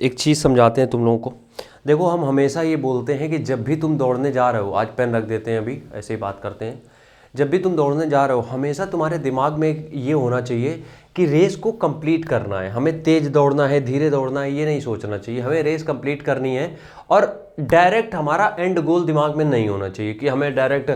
एक चीज़ समझाते हैं तुम लोगों को। देखो, हम हमेशा ये बोलते हैं कि जब भी तुम दौड़ने जा रहे हो, आज पेन रख देते हैं, अभी ऐसे ही बात करते हैं। जब भी तुम दौड़ने जा रहे हो, हमेशा तुम्हारे दिमाग में ये होना चाहिए कि रेस को कंप्लीट करना है। हमें तेज दौड़ना है, धीरे दौड़ना है, ये नहीं सोचना चाहिए। हमें रेस कंप्लीट करनी है और डायरेक्ट हमारा एंड गोल दिमाग में नहीं होना चाहिए कि हमें डायरेक्ट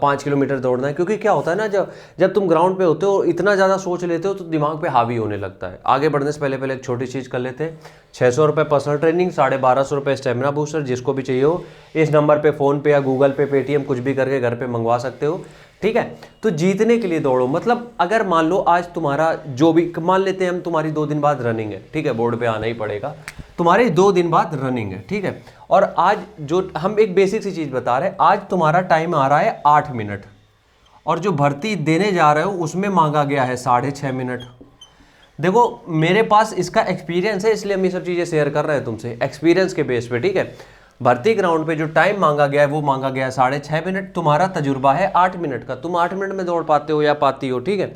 5 किलोमीटर दौड़ना है। क्योंकि क्या होता है ना, जब जब तुम ग्राउंड पे होते हो, इतना ज़्यादा सोच लेते हो तो दिमाग पे हावी होने लगता है। आगे बढ़ने से पहले एक छोटी चीज़ कर लेते हैं। 600 रुपये पर्सनल ट्रेनिंग, 1250 रुपये स्टेमिना बूस्टर, जिसको भी चाहिए हो इस नंबर पे फ़ोन पे या गूगल पे, पेटीएम कुछ भी करके घर पे मंगवा सकते हो। ठीक है, तो जीतने के लिए दौड़ो। मतलब अगर मान लो आज तुम्हारा जो भी, मान लेते हैं हम, तुम्हारी 2 दिन बाद रनिंग है, ठीक है, बोर्ड पे आना ही पड़ेगा, तुम्हारी 2 दिन बाद रनिंग है, ठीक है। और आज जो हम एक बेसिक सी चीज़ बता रहे हैं, आज तुम्हारा टाइम आ रहा है 8 मिनट और जो भर्ती देने जा रहे हो उसमें मांगा गया है 6.5 मिनट। देखो, मेरे पास इसका एक्सपीरियंस है, इसलिए हम ये सब चीज़ें शेयर कर रहे हैं तुमसे एक्सपीरियंस के बेस पे, ठीक है। भर्ती ग्राउंड पे जो टाइम मांगा गया है वो मांगा गया है 6.5 मिनट। तुम्हारा तजुर्बा है 8 मिनट का, तुम 8 मिनट में दौड़ पाते हो या पाती हो, ठीक है।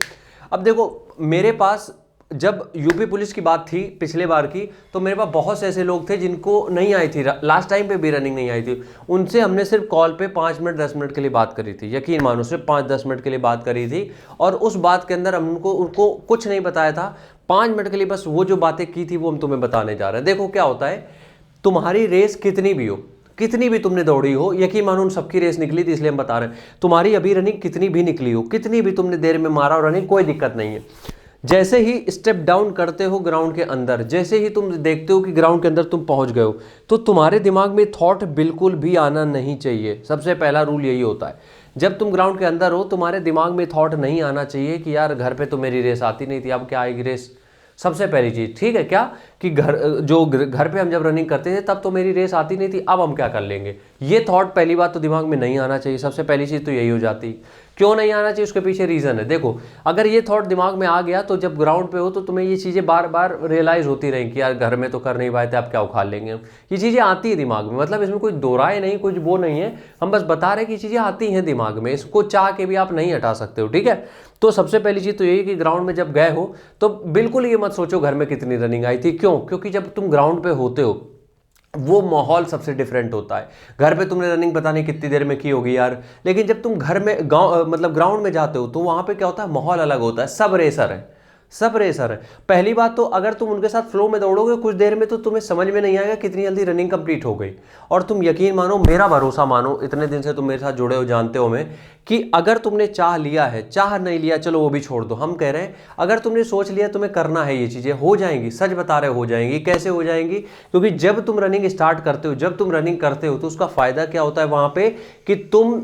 अब देखो, मेरे पास जब यूपी पुलिस की बात थी पिछले बार की, तो मेरे पास बहुत से ऐसे लोग थे जिनको नहीं आई थी, लास्ट टाइम पे भी रनिंग नहीं आई थी। उनसे हमने सिर्फ कॉल पे 5 मिनट 10 मिनट के लिए बात करी थी, यकीन मानो, सिर्फ 5-10 मिनट के लिए बात करी थी। और उस बात के अंदर हम उनको कुछ नहीं बताया था, 5 मिनट के लिए बस वो जो बातें की थी वो हम तुम्हें बताने जा रहे हैं। देखो क्या होता है, तुम्हारी रेस कितनी भी हो, कितनी भी तुमने दौड़ी हो, यकीन मानो उन सबकी रेस निकली थी, इसलिए हम बता रहे हैं। तुम्हारी अभी रनिंग कितनी भी निकली हो, कितनी भी तुमने देर में मारा हो रनिंग, कोई दिक्कत नहीं है। जैसे ही स्टेप डाउन करते हो ग्राउंड के अंदर, जैसे ही तुम देखते हो कि ग्राउंड के अंदर तुम पहुंच गए हो, तो तुम्हारे दिमाग में थॉट बिल्कुल भी आना नहीं चाहिए। सबसे पहला रूल यही होता है, जब तुम ग्राउंड के अंदर हो तुम्हारे दिमाग में थॉट नहीं आना चाहिए कि यार घर पे तो मेरी रेस आती नहीं थी, अब क्या आएगी रेस। सबसे पहली चीज़, ठीक है, क्या कि घर पे हम जब रनिंग करते थे तब तो मेरी रेस आती नहीं थी, अब हम क्या कर लेंगे। ये थॉट पहली बात तो दिमाग में नहीं आना चाहिए। सबसे पहली चीज़ तो यही हो जाती। क्यों नहीं आना चाहिए, उसके पीछे रीज़न है। देखो, अगर ये थॉट दिमाग में आ गया तो जब ग्राउंड पे हो तो तुम्हें ये चीज़ें बार बार रियलाइज़ होती रहेंगी कि यार घर में तो कर नहीं पाए थे, अब क्या उखाड़ लेंगे। ये चीज़ें आती है दिमाग में, मतलब इसमें कोई दो राय नहीं, कुछ वो नहीं है, हम बस बता रहे हैं कि चीज़ें आती हैं दिमाग में, इसको चाह के भी आप नहीं हटा सकते हो, ठीक है। तो सबसे पहली चीज़ तो यही कि ग्राउंड में जब गए हो तो बिल्कुल ये मत सोचो घर में कितनी रनिंग आई थी। क्यों? क्योंकि जब तुम ग्राउंड पे होते हो वो माहौल सबसे डिफरेंट होता है। घर पे तुमने रनिंग पता नहीं कितनी देर में की होगी यार, लेकिन जब तुम घर में मतलब ग्राउंड में जाते हो तो वहां पे क्या होता है, माहौल अलग होता है। सब रेसर है, सब रेसर है। पहली बात तो अगर तुम उनके साथ फ्लो में दौड़ोगे कुछ देर में तो तुम्हें समझ में नहीं आएगा कितनी जल्दी रनिंग कंप्लीट हो गई। और तुम यकीन मानो, मेरा भरोसा मानो, इतने दिन से तुम मेरे साथ जुड़े हो, जानते हो मैं, कि अगर तुमने चाह लिया है, चाह नहीं लिया चलो वो भी छोड़ दो, हम कह रहे हैं अगर तुमने सोच लिया तुम्हें करना है, ये चीज़ें हो जाएंगी। सच बता रहे, हो जाएंगी। कैसे हो जाएंगी? क्योंकि जब तुम रनिंग स्टार्ट करते हो, जब तुम रनिंग करते हो तो उसका फायदा क्या होता है वहां पे, कि तुम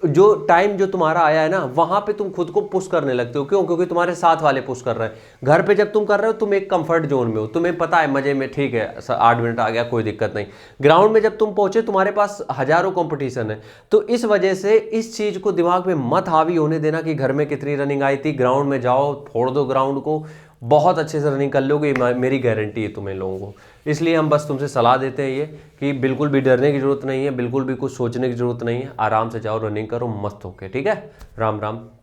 जो टाइम जो तुम्हारा आया है ना, वहां पे तुम खुद को पुश करने लगते हो। क्यों? क्योंकि तुम्हारे साथ वाले पुश कर रहे हैं। घर पे जब तुम कर रहे हो तुम एक कंफर्ट जोन में हो, तुम्हें पता है मजे में, ठीक है 8 मिनट आ गया कोई दिक्कत नहीं। ग्राउंड में जब तुम पहुंचे तुम्हारे पास हजारों कंपटीशन है। तो इस वजह से इस चीज को दिमाग में मत हावी होने देना कि घर में कितनी रनिंग आई थी। ग्राउंड में जाओ, फोड़ दो ग्राउंड को, बहुत अच्छे से रनिंग कर लोगे, मेरी गारंटी है तुम्हें लोगों को। इसलिए हम बस तुमसे सलाह देते हैं ये कि बिल्कुल भी डरने की जरूरत नहीं है, बिल्कुल भी कुछ सोचने की जरूरत नहीं है, आराम से जाओ रनिंग करो मस्त होके, ठीक है। राम राम।